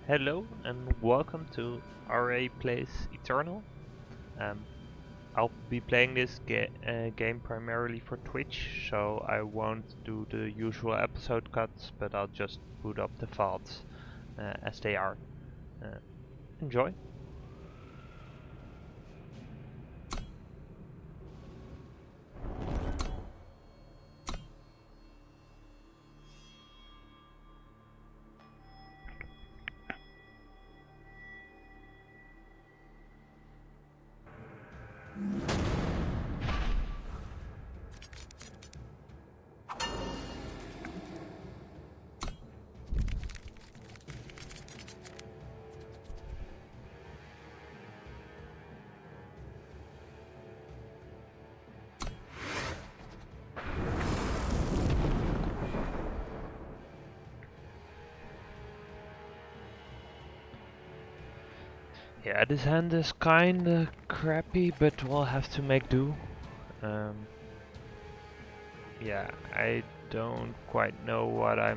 Hello and welcome to Aurei Plays Eternal. Um, I'll be playing this game primarily for Twitch, so I won't do the usual episode cuts, but I'll just put up the files as they are. Uh, Enjoy! Yeah, this hand is kinda crappy, but we'll have to make do. Yeah, I don't quite know what I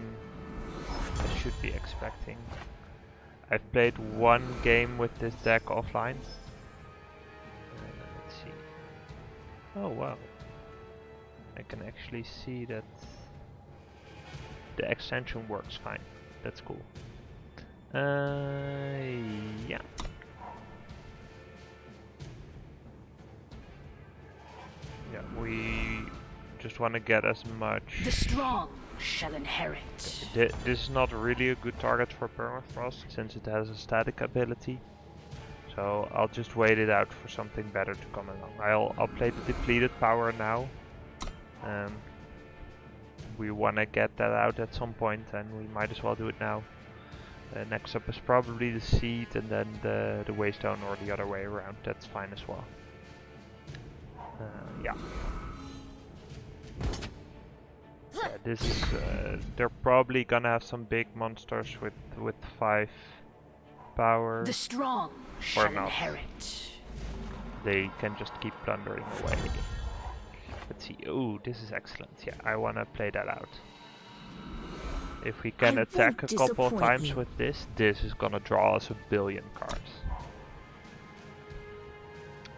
should be expecting. I've played one game with this deck offline. Let's see. Oh wow. I can actually see that the extension works fine. That's cool. Yeah. Yeah, we just want to get as much. The strong shall inherit. This is not really a good target for Permafrost since it has a static ability. So I'll just wait it out for something better to come along. I'll play the depleted power now. We want to get that out at some point, and we might as well do it now. Next up is probably the seed, and then the waystone, or the other way around. That's fine as well. Yeah. Yeah, this is. They're probably gonna have some big monsters with 5 power. The strong shall inherit. They can just keep plundering away. Let's see. Oh, this is excellent. Yeah, I wanna play that out. If we can attack a couple of times with this is gonna draw us a billion cards.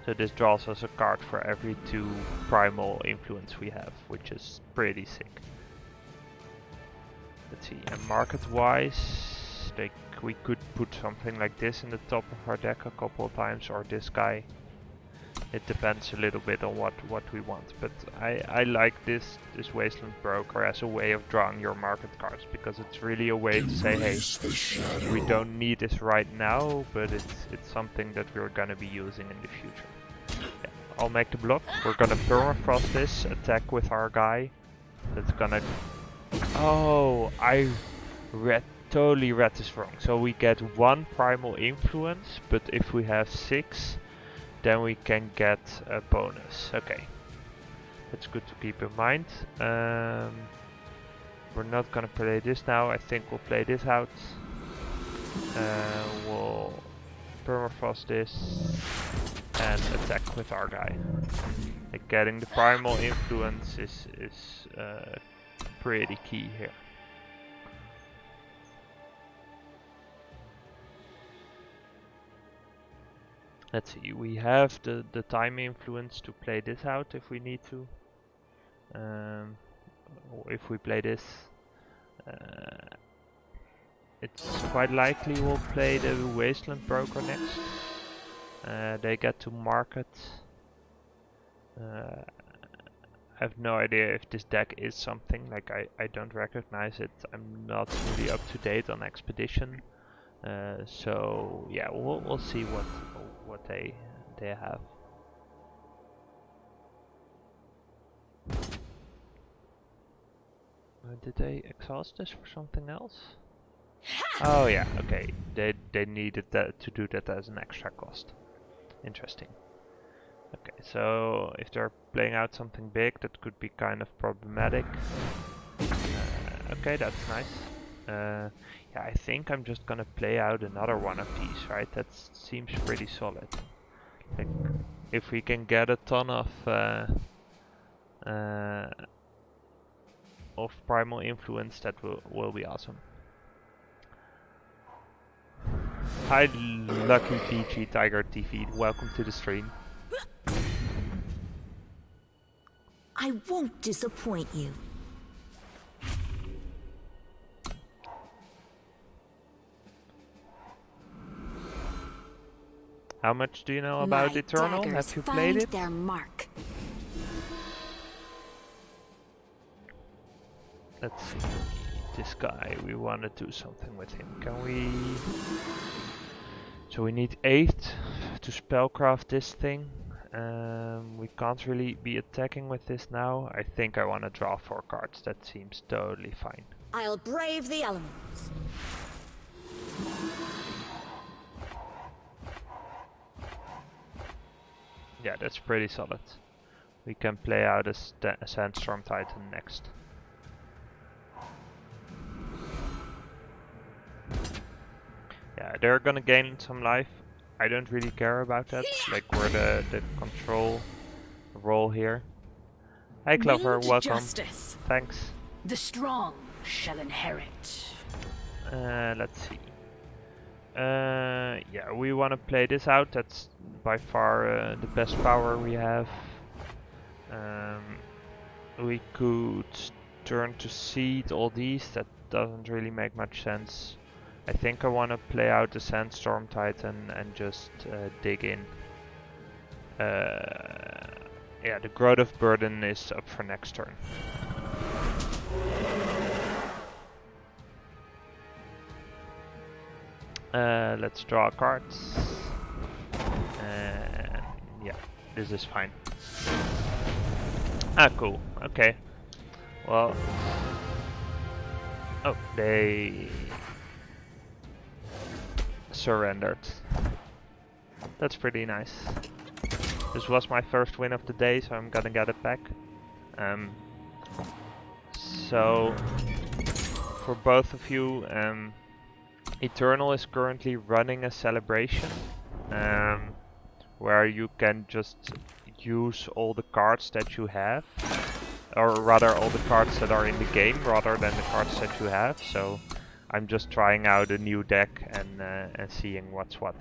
So this draws us a card for every 2 primal influence we have, which is pretty sick. Let's see, and market-wise, like we could put something like this in the top of our deck a couple of times, or this guy. It depends a little bit on what we want, but I like this Wasteland Broker as a way of drawing your market cards, because it's really a way to say, hey, we don't need this right now, but it's something that we're gonna be using in the future. Yeah, I'll make the block. We're gonna permafrost this, attack with our guy. That's gonna... Oh, I totally read this wrong. So we get 1 primal influence, but if we have 6, then we can get a bonus. Okay, that's good to keep in mind. We're not gonna play this now. I think we'll play this out. We'll permafrost this and attack with our guy. Like, getting the primal influence is pretty key here. Let's see, we have the time influence to play this out if we need to. If we play this, it's quite likely we'll play the Wasteland Broker next. They get to market. I have no idea if this deck is something, like I don't recognize it. I'm not really up to date on Expedition. So yeah, we'll see what they have. Did they exhaust this for something else? Oh yeah, okay. They needed that to do that as an extra cost. Interesting. Okay, so if they're playing out something big, that could be kind of problematic. Okay, that's nice. Yeah, I think I'm just gonna play out another one of these, right? That seems pretty solid. Like, if we can get a ton of primal influence, that will be awesome. Hi, Lucky PG Tiger TV. Welcome to the stream. I won't disappoint you. How much do you know about My Eternal? daggers Have you played find it? their mark. Let's see. This guy, we want to do something with him. Can we... So we need 8 to spellcraft this thing. We can't really be attacking with this now. I think I want to draw 4 cards. That seems totally fine. I'll brave the elements. Yeah, that's pretty solid. We can play out a Sandstorm Titan next. Yeah, they're gonna gain some life. I don't really care about that. Like, we're the control role here. Hi Clover, Winged welcome. justice. Thanks. The strong shall inherit. Let's see. Yeah, we want to play this out. That's by far the best power we have. We could turn to seed all these. That doesn't really make much sense. I think I want to play out the Sandstorm Titan and just dig in. Yeah, the Growth of Burden is up for next turn. Let's draw cards. And yeah, this is fine. Ah, cool. Okay. Well. Oh, they surrendered. That's pretty nice. This was my first win of the day, so I'm gonna get it back. So for both of you, Eternal is currently running a celebration where you can just use all the cards that you have, or rather all the cards that are in the game rather than the cards that you have. So I'm just trying out a new deck and seeing what's what.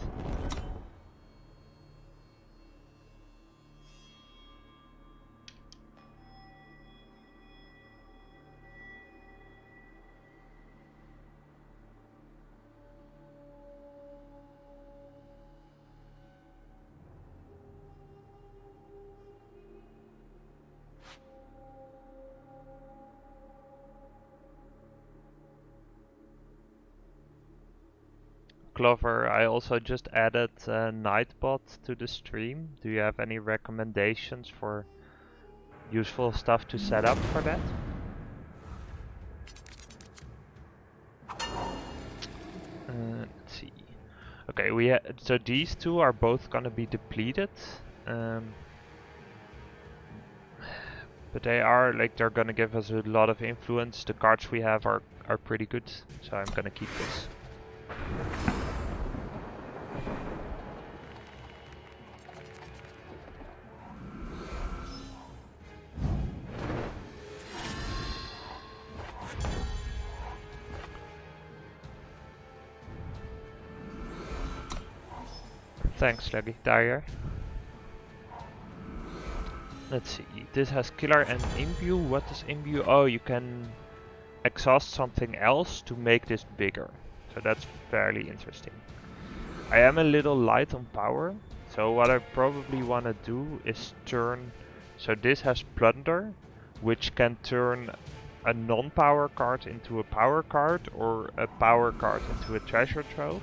Clover, I also just added Nightbot to the stream. Do you have any recommendations for useful stuff to set up for that? Let's see. Okay, so these two are both gonna be depleted, but they are like they're gonna give us a lot of influence. The cards we have are pretty good, so I'm gonna keep this. Thanks, Leggy Dyer. Let's see. This has Killer and Imbue. What is Imbue? Oh, you can exhaust something else to make this bigger. So that's fairly interesting. I am a little light on power, so what I probably want to do is turn... So this has Plunder, which can turn a non-power card into a power card, or a power card into a treasure trove.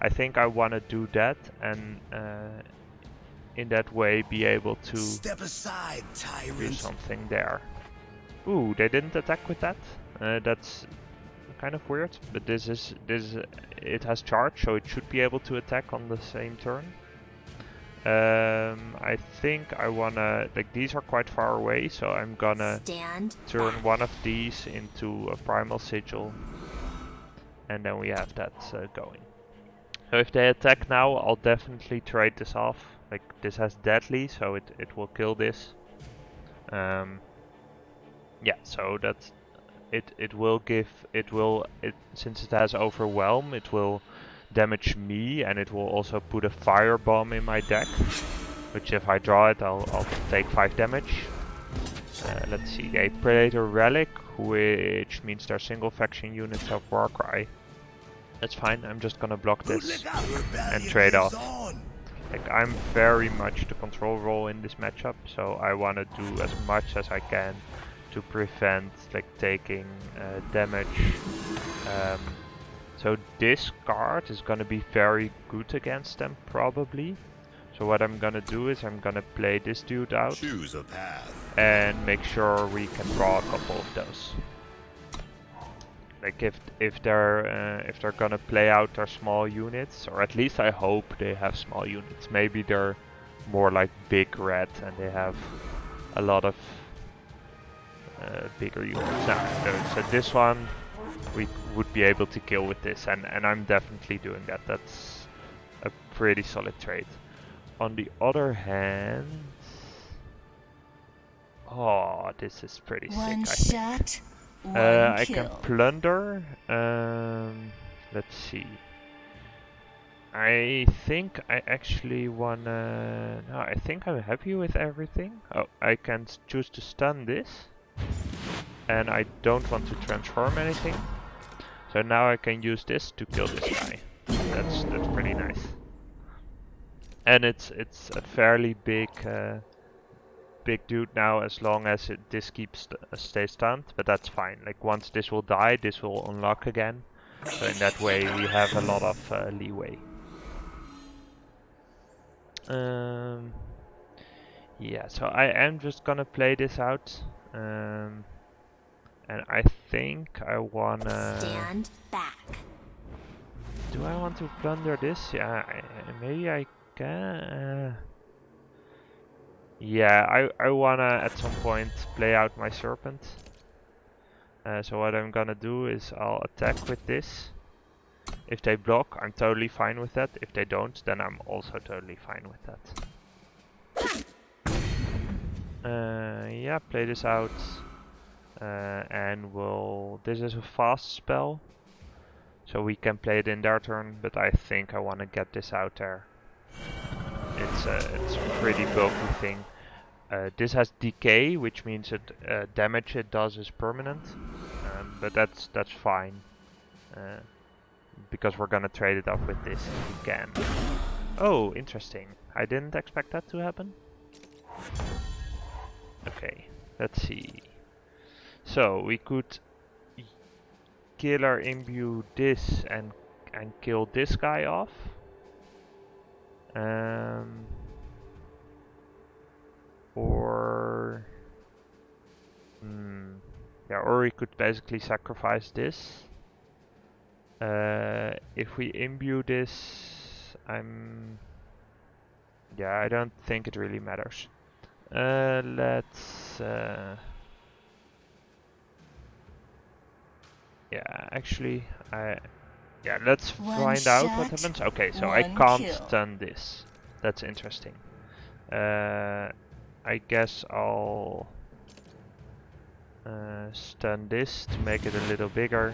I think I want to do that, and in that way be able to step aside, tyrant. Do something there. Ooh, they didn't attack with that. That's kind of weird, but it has charge, so it should be able to attack on the same turn. I think I wanna, like, these are quite far away, so I'm gonna turn one of these into a Primal Sigil, and then we have that going. So if they attack now, I'll definitely trade this off. Like, this has Deadly, so it will kill this. Yeah, so that's... It will give... since it has Overwhelm, it will damage me, and it will also put a fire bomb in my deck, which if I draw it, I'll take 5 damage. Let's see, a Predator Relic, which means their single faction units have Warcry. That's fine, I'm just gonna block this and trade off. Like, I'm very much the control role in this matchup, so I wanna do as much as I can to prevent like taking damage. So this card is gonna be very good against them, probably. So what I'm gonna do is I'm gonna play this dude out. Choose a path. And make sure we can draw a couple of those. Like if they're gonna play out their small units, or at least I hope they have small units. Maybe they're more like big red and they have a lot of bigger units. So this one we would be able to kill with this, and I'm definitely doing that. That's a pretty solid trade. On the other hand, oh, this is pretty sick. I think. I can plunder. Let's see. I think I actually wanna. No, I think I'm happy with everything. Oh, I can choose to stun this, and I don't want to transform anything. So now I can use this to kill this guy. That's pretty nice. And it's a fairly big dude now, as long as this keeps stays stunned. But that's fine. Like once this will die, this will unlock again. So in that way we have a lot of leeway. Yeah. So I am just gonna play this out. And I think I wanna Stand back. Do I want to plunder this? Yeah, maybe I can. Yeah, I wanna at some point play out my serpent. So what I'm gonna do is I'll attack with this. If they block, I'm totally fine with that. If they don't, then I'm also totally fine with that. Yeah, play this out. And this is a fast spell. So we can play it in their turn, but I think I want to get this out there. It's a pretty bulky thing. This has decay, which means that damage it does is permanent, but that's fine, because we're gonna trade it off with this if we can. Oh, interesting. I didn't expect that to happen. Okay, let's see. So we could killer imbue this and kill this guy off. Or yeah, or we could basically sacrifice this. If we imbue this, yeah, I don't think it really matters. Let's yeah, actually, yeah, let's find out what happens. Okay, so I can't stun this. That's interesting. I guess I'll stun this to make it a little bigger.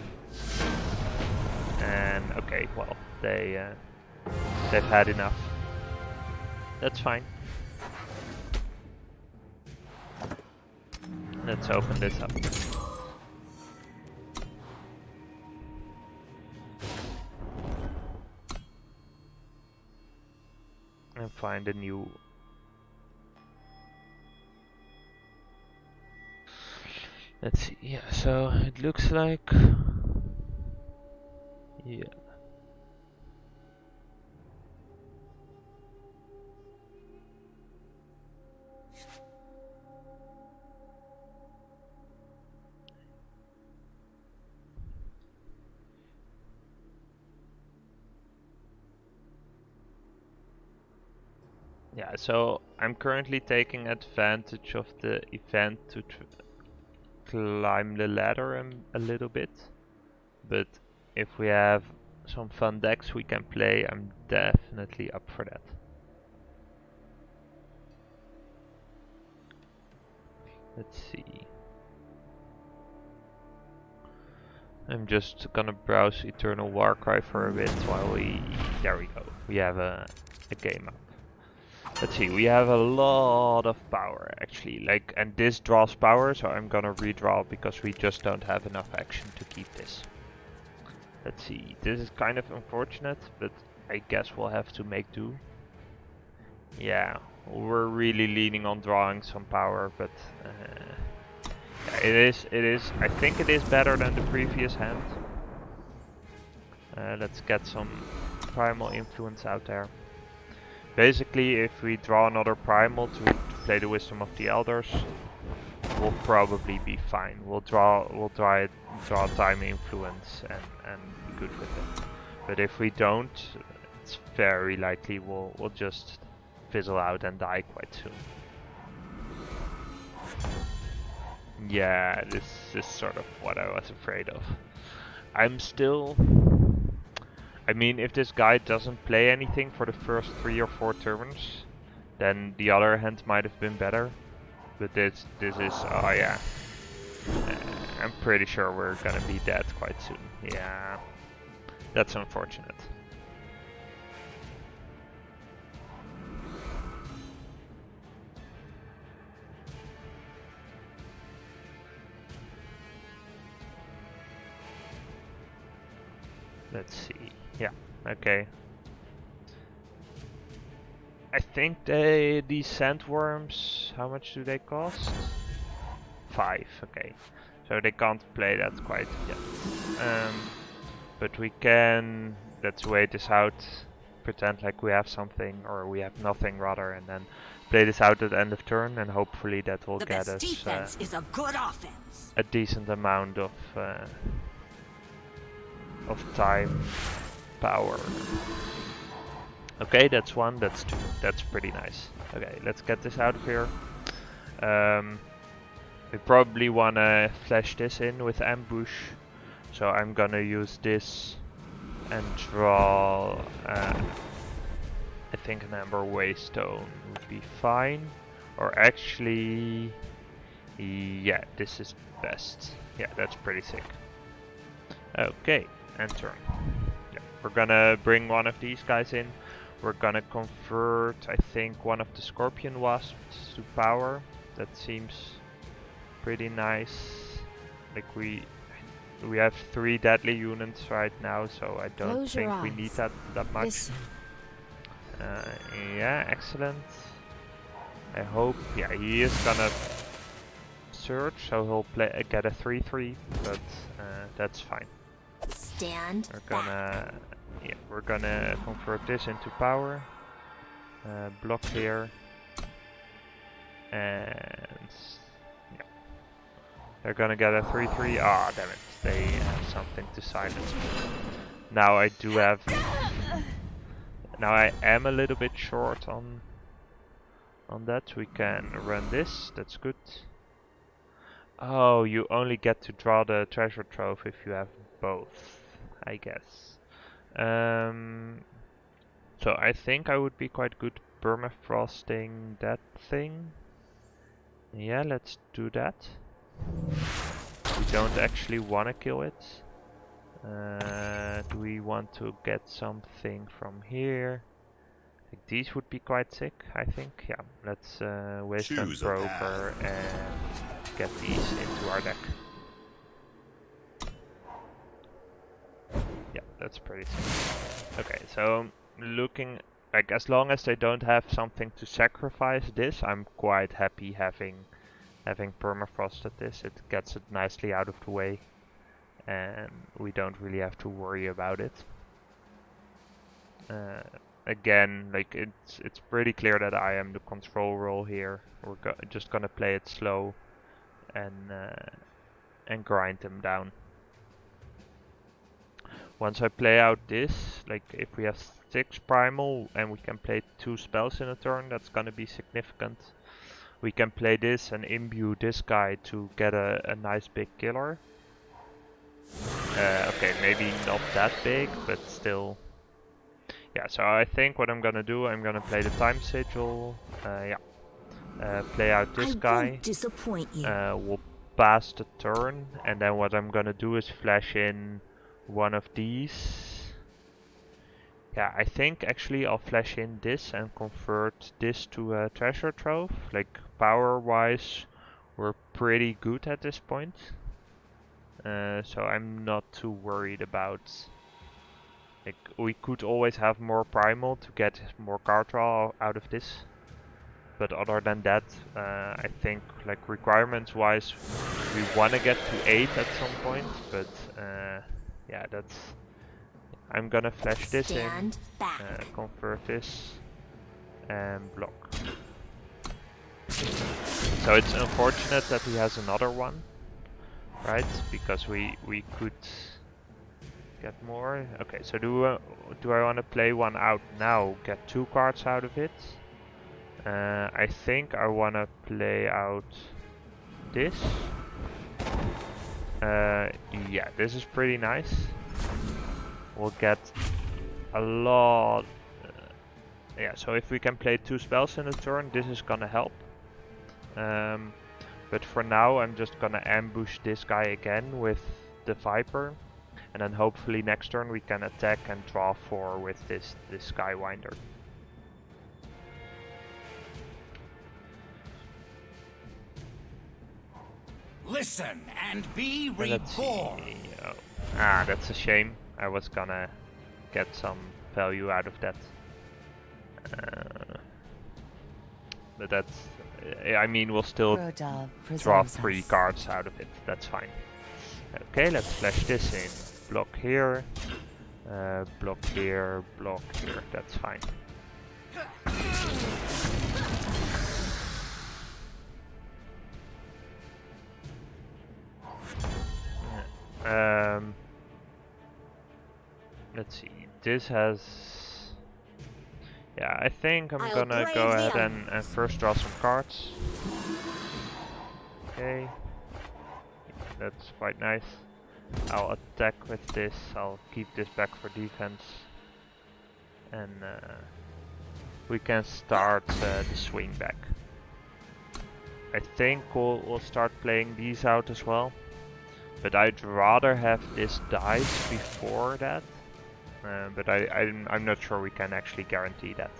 And okay, well, they've had enough. That's fine. Let's open this up. And find a new. Let's see. Yeah, so it looks like. Yeah. Yeah, so I'm currently taking advantage of the event to climb the ladder a little bit. But if we have some fun decks we can play, I'm definitely up for that. Let's see. I'm just gonna browse Eternal Warcry for a bit while we... There we go. We have a game up. Let's see, we have a lot of power actually. Like, and this draws power, so I'm gonna redraw because we just don't have enough action to keep this. Let's see, this is kind of unfortunate, but I guess we'll have to make do. Yeah, we're really leaning on drawing some power, but yeah, it is, I think it is better than the previous hand. Let's get some primal influence out there. Basically, if we draw another primal to play the Wisdom of the Elders, we'll probably be fine. We'll draw time influence and be good with it. But if we don't, it's very likely we'll just fizzle out and die quite soon. Yeah, this is sort of what I was afraid of. I'm still... I mean, if this guy doesn't play anything for the first 3 or 4 turns, then the other hand might have been better. But this is... oh yeah. I'm pretty sure we're gonna be dead quite soon. Yeah. That's unfortunate. Let's see. Yeah, okay. I think these sandworms, how much do they cost? 5, okay. So they can't play that quite yet. But we can, let's wait this out, pretend like we have something, or we have nothing rather, and then play this out at the end of turn, and hopefully that will get us defense is a good offense. a decent amount of time, power. Okay, that's 1, that's 2, that's pretty nice. Okay, let's get this out of here. We probably wanna flash this in with ambush, so I'm gonna use this and draw, I think an Amber Waystone would be fine. Or actually, yeah, this is best. Yeah, that's pretty sick. Okay, and turn. Yeah, we're gonna bring one of these guys in. We're gonna convert, I think, one of the Scorpion Wasps to power. That seems pretty nice. Like we have 3 deadly units right now, so I don't think we need that much. Listen. Yeah, excellent. I hope. Yeah, he is gonna surge, so he'll get a 3/3, but that's fine. Stand We're gonna convert this into power. Block here, and yeah, they're gonna get a 3/3. Ah, damn it! They have something to silence me. Now I do have. Now I am a little bit short on that. We can run this. That's good. Oh, you only get to draw the treasure trove if you have both, I guess. So I think I would be quite good permafrosting that thing. Yeah, let's do that. We don't actually want to kill it. Do we want to get something from here? Like these would be quite sick, I think. Yeah, let's Wasteland Broker and get these into our deck. Yeah, that's pretty sick. Okay, so looking like as long as they don't have something to sacrifice this, I'm quite happy having permafrosted this. It gets it nicely out of the way, and we don't really have to worry about it. Again, like it's pretty clear that I am the control role here. We're just gonna play it slow and grind them down. Once I play out this, like if we have 6 primal and we can play 2 spells in a turn, that's gonna be significant. We can play this and imbue this guy to get a nice big killer. Okay, maybe not that big, but still. Yeah, so I think what I'm gonna do, I'm gonna play the Time Sigil. Play out this guy. Won't disappoint you. We'll pass the turn, and then what I'm gonna do is flash in one of these. Yeah, I think actually I'll flash in this and convert this to a treasure trove. Like power-wise, we're pretty good at this point. So I'm not too worried about. Like we could always have more primal to get more card draw out of this. But other than that, I think like requirements-wise, we want to get to 8 at some point. But yeah, that's. I'm gonna flash this in, convert this, and block. So it's unfortunate that he has another one, right? Because we could get more. Okay, so do I want to play one out now? Get 2 cards out of it. I think I want to play out this. Yeah, this is pretty nice. We'll get a lot. Yeah, so if we can play 2 spells in a turn, this is gonna help. But for now, I'm just gonna ambush this guy again with the Viper, and then hopefully next turn we can attack and draw 4 with this Skywinder. Listen and be Let's see. reborn. Oh. Ah, that's a shame. I was gonna get some value out of that. But that's. I mean, we'll still draw 3 cards out of it. That's fine. Okay, let's flash this in. Block here. Block here. Block here. That's fine. Let's see. This has. Yeah, I think I'm gonna go ahead and first draw some cards. Okay. That's quite nice. I'll attack with this. I'll keep this back for defense. And we can start the swing back. I think we'll start playing these out as well. But I'd rather have this dice before that. But I'm not sure we can actually guarantee that.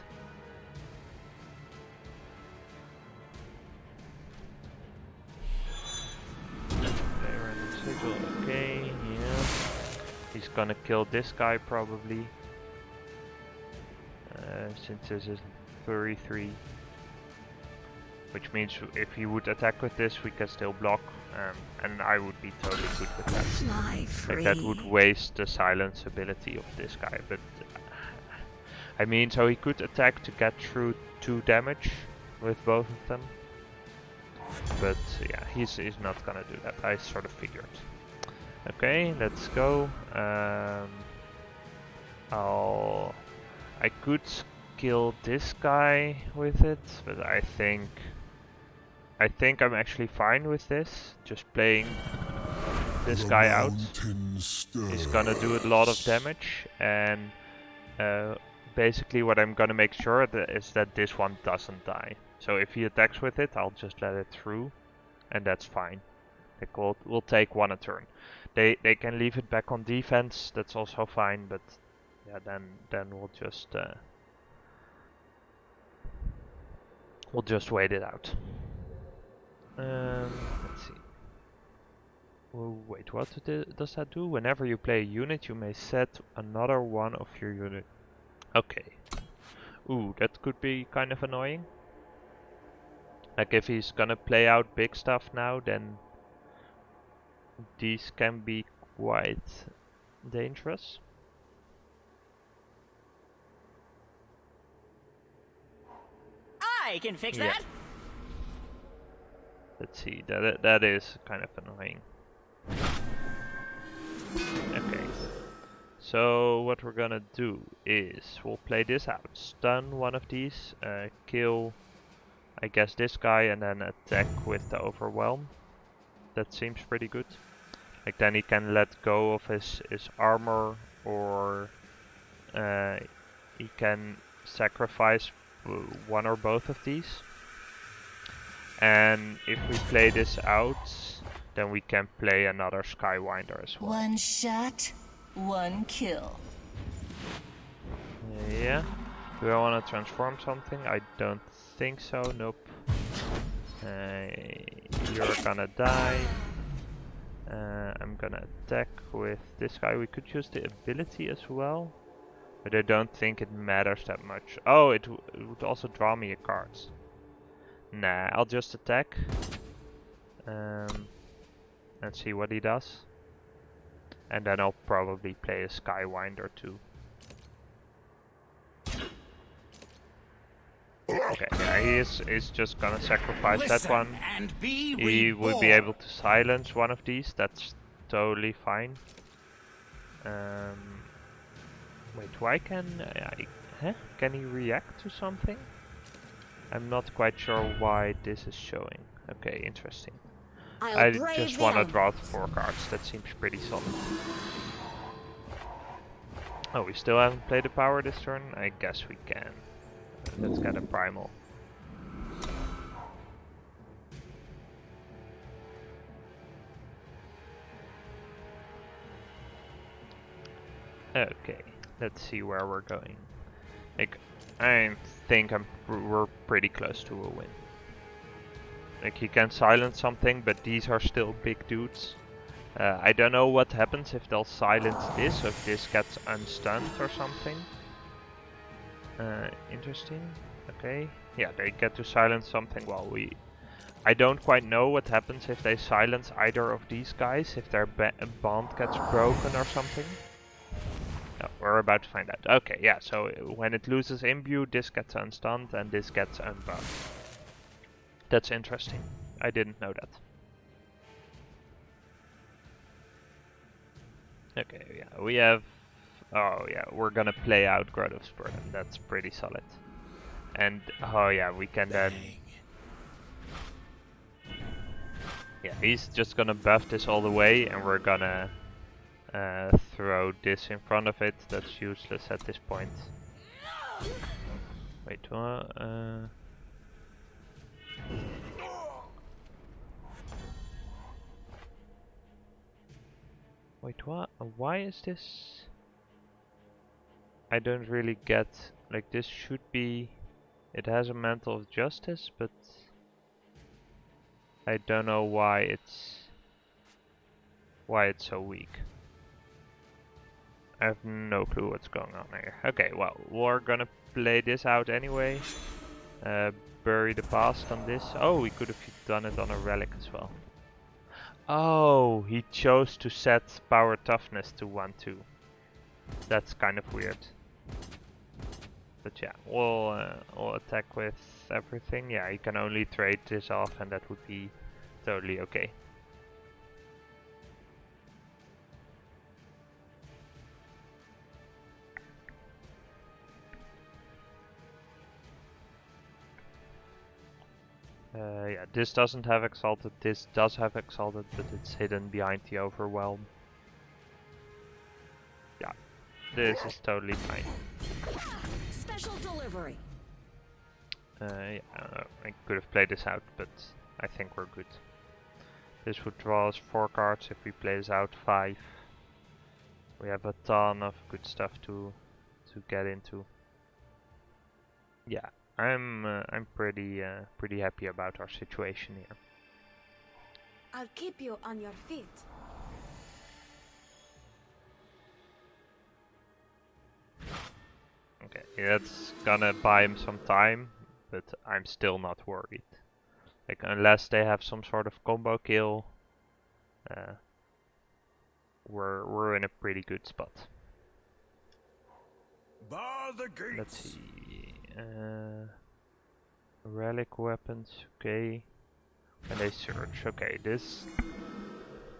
Okay, yeah. He's gonna kill this guy probably. Since this is 33. Which means if he would attack with this, we can still block. And I would be totally good with that. Like that would waste the silence ability of this guy. But I mean, so he could attack to get through 2 damage with both of them. But yeah, he's not gonna do that. I sort of figured. Okay, let's go. I could kill this guy with it, but I think I'm actually fine with this. Just playing this guy out. He's gonna do a lot of damage, and basically what I'm gonna make sure is that this one doesn't die. So if he attacks with it, I'll just let it through, and that's fine. Like we'll take 1 a turn. They can leave it back on defense. That's also fine, but yeah, then we'll just wait it out. Let's see. Oh, wait, what does that do? Whenever you play a unit, you may set another one of your unit. Okay. Ooh, that could be kind of annoying. Like if he's gonna play out big stuff now, then these can be quite dangerous. I can fix that. Let's see, that is kind of annoying. Okay. So what we're gonna do is we'll play this out. Stun one of these, kill I guess this guy, and then attack with the overwhelm. That seems pretty good. Like then he can let go of his armor, or he can sacrifice 1 or both of these. And if we play this out, then we can play another Skywinder as well. One shot, one kill. Yeah. Do I want to transform something? I don't think so. Nope. You're gonna die. I'm gonna attack with this guy. We could use the ability as well, but I don't think it matters that much. Oh, it would also draw me a card. Nah, I'll just attack and see what he does. And then I'll probably play a Skywinder too. Okay, yeah, he's just gonna sacrifice that one. And be He would be reborn. able to silence one of these, that's totally fine. Wait, why can can he react to something? I'm not quite sure why this is showing. Okay, interesting. I just want to draw 4 cards, that seems pretty solid. Oh, we still haven't played a power this turn? I guess we can. Let's get a primal. Okay, let's see where we're going. Like, I think we're pretty close to a win. Like, he can silence something, but these are still big dudes. I don't know what happens if they'll silence this, or if this gets unstunned or something. Interesting. Okay. Yeah, they get to silence something. Well, I don't quite know what happens if they silence either of these guys, if their bond gets broken or something. No, we're about to find out. Okay, yeah, so when it loses imbue, this gets unstunned and this gets unbound. That's interesting. I didn't know that. Okay, yeah, we have... Oh yeah, we're gonna play out Growth of Burden. That's pretty solid. And, oh yeah, we can then... Yeah, he's just gonna buff this all the way, and we're gonna throw this in front of it. That's useless at this point. Wait, what? Wait, what? Why is this? I don't really get. Like, this should be. It has a Mantle of Justice, but I don't know why it's so weak. I have no clue what's going on here. Okay, well, we're gonna play this out anyway. Bury the past on this. Oh, we could have done it on a relic as well. Oh, he chose to set power toughness to 1-2. That's kind of weird. But yeah, we'll attack with everything. Yeah, you can only trade this off, and that would be totally okay. Yeah, this doesn't have Exalted, this does have Exalted, but it's hidden behind the Overwhelm. Yeah, this is totally fine. Special delivery. Yeah, I could have played this out, but I think we're good. This would draw us 4 cards. If we play this out 5, we have a ton of good stuff to get into. Yeah, I'm pretty happy about our situation here. I'll keep you on your feet. Okay, that's gonna buy him some time, but I'm still not worried. Like, unless they have some sort of combo kill, we're in a pretty good spot. Bar the gates. Let's see. Relic weapons, okay. And they search. Okay, this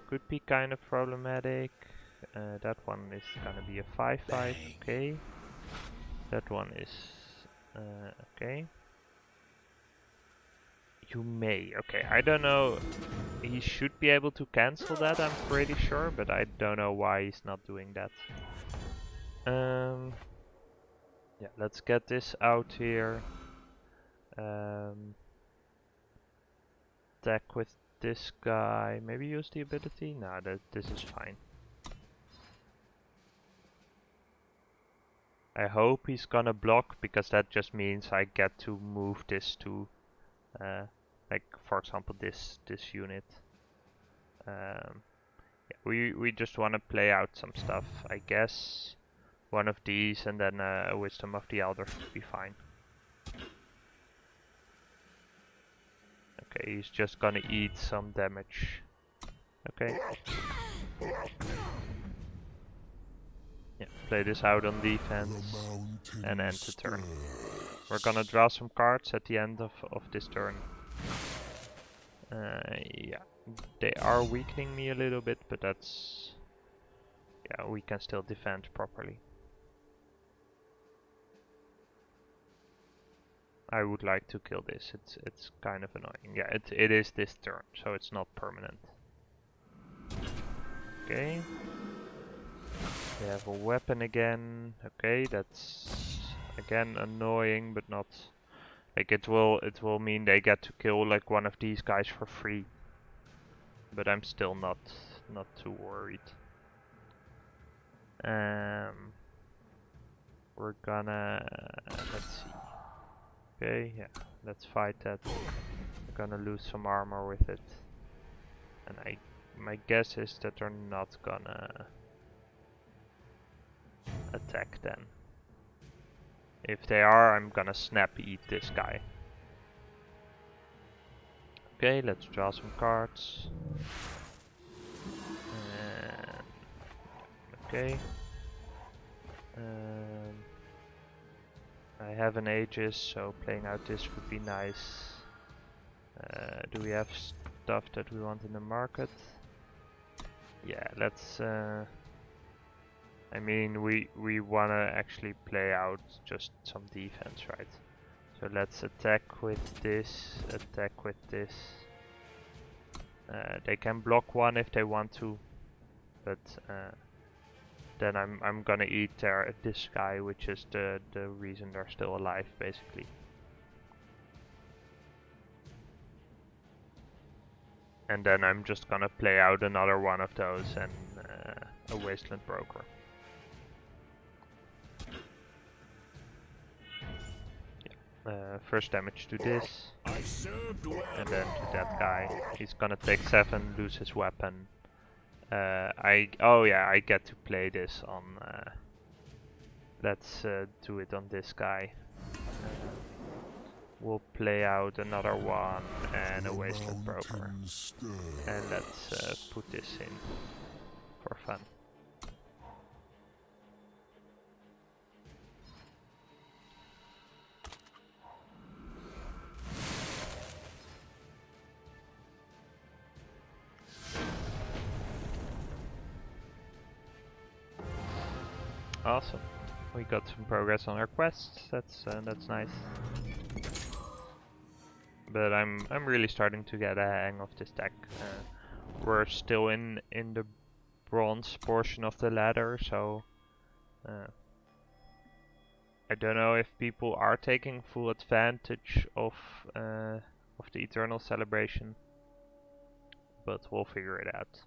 could be kind of problematic. That one is gonna be a 5/5. Okay. That one is okay. You may. Okay, I don't know. He should be able to cancel that, I'm pretty sure, but I don't know why he's not doing that. Yeah, let's get this out here. Attack with this guy. Maybe use the ability? No, this is fine. I hope he's gonna block, because that just means I get to move this to, like for example this unit. Yeah, we just want to play out some stuff. I guess one of these and then a Wisdom of the Elders would be fine. Okay, he's just gonna eat some damage. Okay. Yeah, play this out on defense and end the turn. We're gonna draw some cards at the end of this turn. Yeah, they are weakening me a little bit, but that's... yeah, we can still defend properly. I would like to kill this. It's kind of annoying. Yeah, it is this turn, so it's not permanent. Okay. We have a weapon again. Okay, that's again annoying, but not like it will mean they get to kill like one of these guys for free. But I'm still not too worried. We're gonna let's see. Okay, yeah, let's fight that. We're gonna lose some armor with it. And my guess is that they're not gonna attack then. If they are, I'm gonna snap eat this guy. Okay, let's draw some cards. And okay. I have an Aegis, so playing out this would be nice. Do we have stuff that we want in the market? Yeah, let's... I mean, we wanna actually play out just some defense, right? So let's attack with this, attack with this. They can block one if they want to, but then I'm gonna eat this guy, which is the reason they're still alive, basically. And then I'm just gonna play out another one of those and a Wasteland Broker. First damage to this, and then to that guy. He's gonna take 7, lose his weapon. Oh yeah, I get to play this on... let's do it on this guy. We'll play out another one and a Wasteland Broker. And let's put this in for fun. Awesome. We got some progress on our quests. That's nice. But I'm really starting to get a hang of this deck. We're still in the bronze portion of the ladder, so I don't know if people are taking full advantage of the Eternal Celebration, but we'll figure it out.